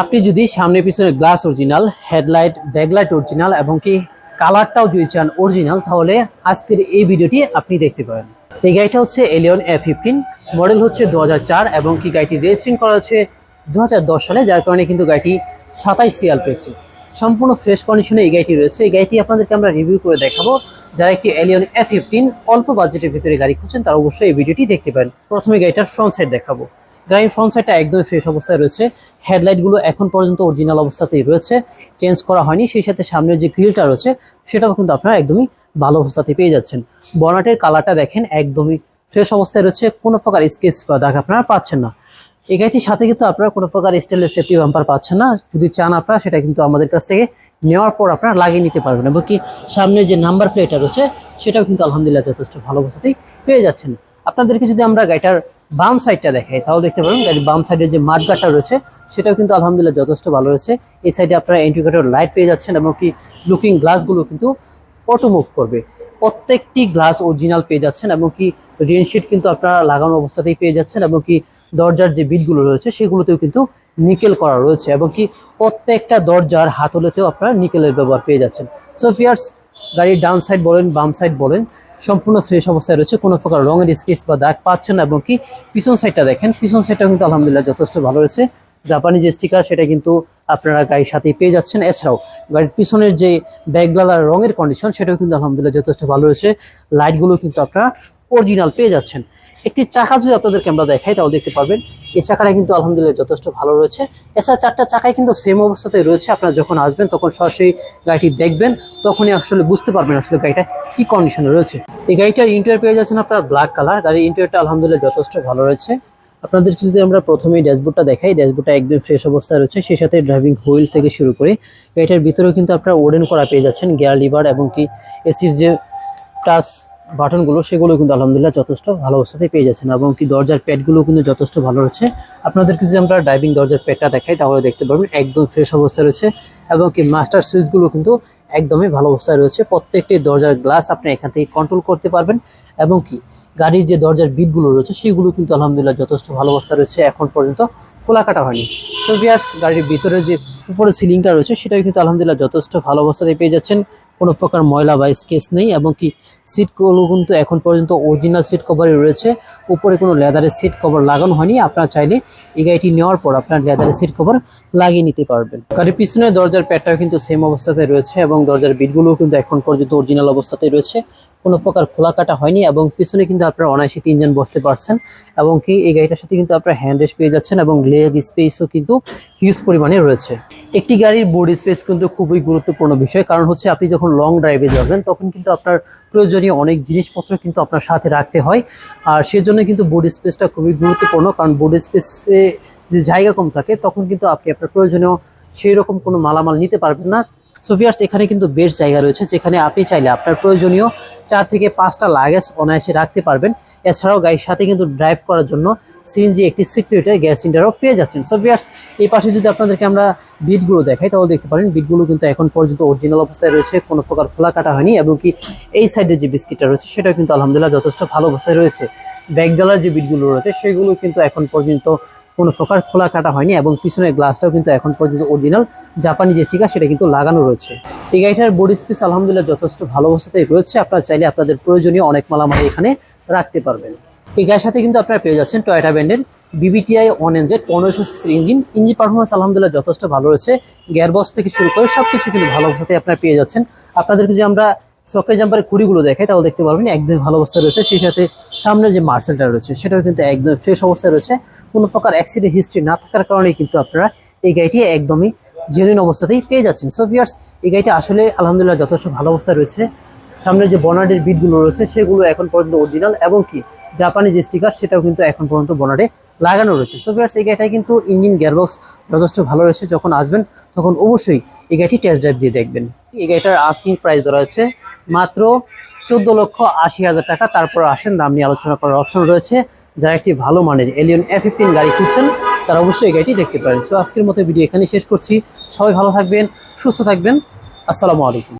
আপনি যদি সামনে পিছনে glass original, headlight backlight original এবং কি কালারটাও যদি চান অরিজিনাল, তাহলে আজকের এই ভিডিওটি আপনি দেখতে পারেন। এই গাড়িটা হচ্ছে এলিয়ন A15, মডেল হচ্ছে 2004 এবং কি গাড়িটি রেজিস্ট্রেশন করা হচ্ছে 2010 সালে, যার কারণে কিন্তু গাড়িটি 27 সিএল পেয়েছে। সম্পূর্ণ ফ্রেশ কন্ডিশনে এই গাড়িটি রয়েছে। এই গাড়িটি আপনাদেরকে আমরা রিভিউ করে দেখাবো। যারা একটি এলিয়ন A15 অল্প বাজেটের ভিতরে গাড়ি খুঁজছেন তারা অবশ্যই এই ভিডিওটি দেখতে পারেন। প্রথমে গাড়িটার ফ্রন্ট সাইড দেখাবো। গাড়ির ফ্রন্ট সাইডটা একদমই ফ্রেশ অবস্থায় রয়েছে। হেডলাইটগুলো এখন পর্যন্ত অরিজিনাল অবস্থাতেই রয়েছে, চেঞ্জ করা হয়নি। সেই সাথে সামনের যে গ্রিলটা রয়েছে সেটাও কিন্তু আপনারা একদমই ভালো অবস্থাতে পেয়ে যাচ্ছেন। বনেটের কালারটা দেখেন একদমই ফ্রেশ অবস্থায় রয়েছে, কোনো প্রকার স্কেচ বা দাগ আপনারা পাচ্ছেন না। এই গাড়িটির সাথে কিন্তু আপনারা কোনো প্রকার স্টেনলেস সেফটি বাম্পার পাচ্ছেন না। যদি চান আপনারা সেটা কিন্তু আমাদের কাছ থেকে নেওয়ার পর আপনারা লাগিয়ে নিতে পারবেন, এবং কি সামনের যে নাম্বার প্লেটটা রয়েছে সেটাও কিন্তু আলহামদুলিল্লাহ যথেষ্ট ভালো অবস্থাতেই পেয়ে যাচ্ছেন। আপনাদেরকে যদি আমরা গাড়িটার বাম সাইডটা দেখাই তাহলে দেখতে পাবেন গাড়ির বাম সাইডের যে মাঠগাটটা রয়েছে সেটাও কিন্তু আলহামদুলিল্লাহ যথেষ্ট ভালো রয়েছে। এই সাইডে আপনারা ইন্ডিকেটর লাইট পেয়ে যাচ্ছেন, এবং কি লুকিং গ্লাসগুলো কিন্তু অটো মুভ করবে। প্রত্যেকটি গ্লাস অরিজিনাল পেয়ে যাচ্ছেন, এবং কি রেনশিট কিন্তু আপনারা লাগানো অবস্থাতেই পেয়ে যাচ্ছেন, এবং কি দরজার যে বিটগুলো রয়েছে সেগুলোতেও কিন্তু নিকেল করা রয়েছে, এবং কি প্রত্যেকটা দরজার হাতলেতেও আপনারা নিকেলের ব্যবহার পেয়ে যাচ্ছেন। সো ভিউয়ার্স, গাড়ির ডাউন সাইড বলেন বাম সাইড বলেন সম্পূর্ণ ফ্রেশ অবস্থায় রয়েছে, কোনো প্রকার রঙের স্কেচ বা দাগ পাচ্ছেন না। এবং কি পিছন সাইডটা দেখেন, পিছন সাইডটাও কিন্তু আলহামদুলিল্লাহ যথেষ্ট ভালো রয়েছে। জাপানি যে স্টিকার সেটা কিন্তু আপনারা গাড়ির সাথেই পেয়ে যাচ্ছেন। এছাড়াও গাড়ির পিছনের যে ব্যাকগ্লালার রঙের কন্ডিশন সেটাও কিন্তু আলহামদুলিল্লাহ যথেষ্ট ভালো রয়েছে। লাইটগুলো কিন্তু আপনারা অরিজিনাল পেয়ে যাচ্ছেন। একটি চাকা যদি আপনাদেরকে আমরা দেখাই তাহলে দেখতে পারবেন এই চাকাটা কিন্তু আলহামদুলিল্লাহ যথেষ্ট ভালো রয়েছে। এছাড়া চারটা চাকাই কিন্তু সেম অবস্থাতে রয়েছে। আপনারা যখন আসবেন তখন সরাসরি গাড়িটি দেখবেন, তখনই আসলে বুঝতে পারবেন আসলে গাড়িটা কি কন্ডিশনে রয়েছে। এই গাড়িটার ইন্টেরিয়র পেয়ে যাচ্ছেন আপনার ব্ল্যাক কালার। গাড়ির ইন্টেরিয়রটা আলহামদুলিল্লাহ যথেষ্ট ভালো রয়েছে। আপনাদের যদি আমরা প্রথমেই ড্যাশবোর্ডটা দেখাই, ড্যাশবোর্ডটা একদম ফ্রেশ অবস্থায় রয়েছে। সেই সাথে ড্রাইভিং হুইল থেকে শুরু করে গাড়িটার ভিতরেও কিন্তু আপনারা ওডেন করা পেয়ে যাচ্ছেন। গিয়ার লিভার এবং কি এসির যে টাচ বাটনগুলো সেগুলো কিন্তু আলহামদুলিল্লাহ যথেষ্ট ভালো অবস্থাতে পেয়ে যাচ্ছেন, এবং কি দরজার প্যাডগুলো কিন্তু যথেষ্ট ভালো রয়েছে। আপনাদেরকে যদি আমরা ড্রাইভিং দরজার প্যাডটা দেখাই তাহলে দেখতে পারবেন একদম ফ্রেশ অবস্থায় রয়েছে, এবং কি মাস্টার সুইচগুলো কিন্তু একদমই ভালো অবস্থায় রয়েছে। প্রত্যেকটি দরজার গ্লাস আপনি এখান থেকে কন্ট্রোল করতে পারবেন, এবং কি গাড়ির যে দরজার বিটগুলো রয়েছে সেগুলো কিন্তু আলহামদুলিল্লাহ যথেষ্ট ভালো অবস্থা রয়েছে, এখন পর্যন্ত খোলা কাটা হয়নি। সো ভিউয়ার্স, গাড়ির ভিতরে যে উপরে সিলিংটা রয়েছে সেটাও কিন্তু আলহামদুলিল্লাহ যথেষ্ট ভালো অবস্থাতে পেয়ে যাচ্ছেন, কোনো প্রকার ময়লা বা স্কেচ নেই। এবং কি সিটগুলো কিন্তু এখন পর্যন্ত অরিজিনাল সিট কভারই রয়েছে, উপরে কোনো লেদারের সিট কভার লাগানো হয়নি। আপনারা চাইলে এই গাড়িটি নেওয়ার পর আপনার লেদারের সিট কভার লাগিয়ে নিতে পারবেন। গাড়ির পিছনে দরজার প্যাডটাও কিন্তু সেম অবস্থাতে রয়েছে, এবং দরজার বিটগুলোও কিন্তু এখন পর্যন্ত অরিজিনাল অবস্থাতেই রয়েছে, কোনো প্রকার খোলা কাটা হয়নি। এবং পিছনে কিন্তু আপনারা অনায়াসে তিনজন বসতে পারছেন, এবং কি এই গাড়িটার সাথে কিন্তু আপনারা হ্যান্ড রেস্ট পেয়ে যাচ্ছেন, এবং লেগ স্পেসও কিন্তু হিউজ পরিমাণে রয়েছে। একটি গাড়ির বডি স্পেস কিন্তু খুবই গুরুত্বপূর্ণ বিষয়, কারণ হচ্ছে আপনি যখন লং ড্রাইভে যাবেন তখন কিন্তু আপনার প্রয়োজনীয় অনেক জিনিসপত্র কিন্তু আপনার সাথে রাখতে হয়, আর সেজন্য কিন্তু বডি স্পেসটা খুবই গুরুত্বপূর্ণ। কারণ বডি স্পেসে যে জায়গা কম থাকে তখন কিন্তু আপনি আপনার প্রয়োজনীয় সেই রকম কোনো মালামাল নিতে পারবেন না। সো ভিউয়ার্স, এখানে কিন্তু বেশ জায়গা রয়েছে যেখানে আপনি চাইলে আপনার প্রয়োজনীয় 4 থেকে 5টা লাগেজ অনায়াসে রাখতে পারবেন। এছাড়াও গাড়ির সাথে কিন্তু ড্রাইভ করার জন্য সিএনজি একটি 6 লিটার গ্যাস সিলিন্ডারও পেয়ে যাচ্ছেন। সো ভিউয়ার্স, এই পাশে যদি আপনাদেরকে আমরা বিটগুলো দেখাই তাহলে দেখতে পারেন বিটগুলো কিন্তু এখন পর্যন্ত অরিজিনাল অবস্থায় রয়েছে, কোনো প্রকার খোলা কাটা হয়নি। এবং কি এই সাইডে যে বিস্কিটটা রয়েছে সেটাও কিন্তু আলহামদুলিল্লাহ যথেষ্ট ভালো অবস্থায় রয়েছে। ব্যাকডালার যে বিটগুলো রয়েছে সেগুলো কিন্তু এখন পর্যন্ত কোনো প্রকার খোলা কাটা হয়নি, এবং পিছনের গ্লাসটাও কিন্তু এখন পর্যন্ত অরিজিনাল জাপানি যে স্টিকার সেটা কিন্তু লাগানো রয়েছে। এই গাড়িটার বডি স্পেস আলহামদুলিল্লাহ যথেষ্ট ভালো অবস্থাতেই রয়েছে। আপনারা চাইলে আপনাদের প্রয়োজনীয় অনেক মালামাল এখানে রাখতে পারবেন। এই গাড়ির সাথে কিন্তু আপনারা পেয়ে যাচ্ছেন টয়োটা ব্র্যান্ডের BBTI 1NZ 1500 সিসির ইঞ্জিন পারফরমেন্স আলহামদুলিল্লাহ যথেষ্ট ভালো রয়েছে। গিয়ারবক্স থেকে শুরু করে সবকিছু কিন্তু ভালো অবস্থাতেই আপনারা পেয়ে যাচ্ছেন। আপনাদেরকে যে আমরা সকেট জাম্পারের খুঁড়িগুলো দেখাই তাহলে দেখতে পারবেন একদম ভালো অবস্থায় রয়েছে। সেই সাথে সামনের যে মার্সেলটা রয়েছে সেটাও কিন্তু একদম ফ্রেশ অবস্থায় রয়েছে, কোনো প্রকার অ্যাক্সিডেন্ট হিস্ট্রি না থাকার কারণে কিন্তু আপনারা এই গাড়িটি একদমই জেনুইন অবস্থাতেই পেয়ে যাচ্ছেন। সো ভিউয়ার্স, এই গাড়িটা আসলে আলহামদুলিল্লাহ যথেষ্ট ভালো অবস্থায় রয়েছে। সামনের যে বনাটের বিটগুলো রয়েছে সেগুলো এখন পর্যন্ত অরিজিনাল, এবং কি জাপানি যে স্টিকার সেটাও কিন্তু এখন পর্যন্ত বনাটে লাগানো রয়েছে। সো ভিউয়ার্স, এই গাড়িটায় কিন্তু ইঞ্জিন গিয়ারবক্স যথেষ্ট ভালো রয়েছে। যখন আসবেন তখন অবশ্যই এই গাড়িটি টেস্ট ড্রাইভ দিয়ে দেখবেন। এই গাড়িটার আস্কিং প্রাইস ধরা হচ্ছে মাত্র 14,80,000 টাকা। তারপর আসেন, দাম নিয়ে আলোচনা করার অপশন রয়েছে। যারা একটি ভালো মানের এলিয়ন A15 গাড়ি খুঁজছেন তারা অবশ্যই এই গাড়িটি দেখতে পারেন। সো আজকের মতো ভিডিও এখানে শেষ করছি। সবাই ভালো থাকবেন, সুস্থ থাকবেন। আসসালামু আলাইকুম।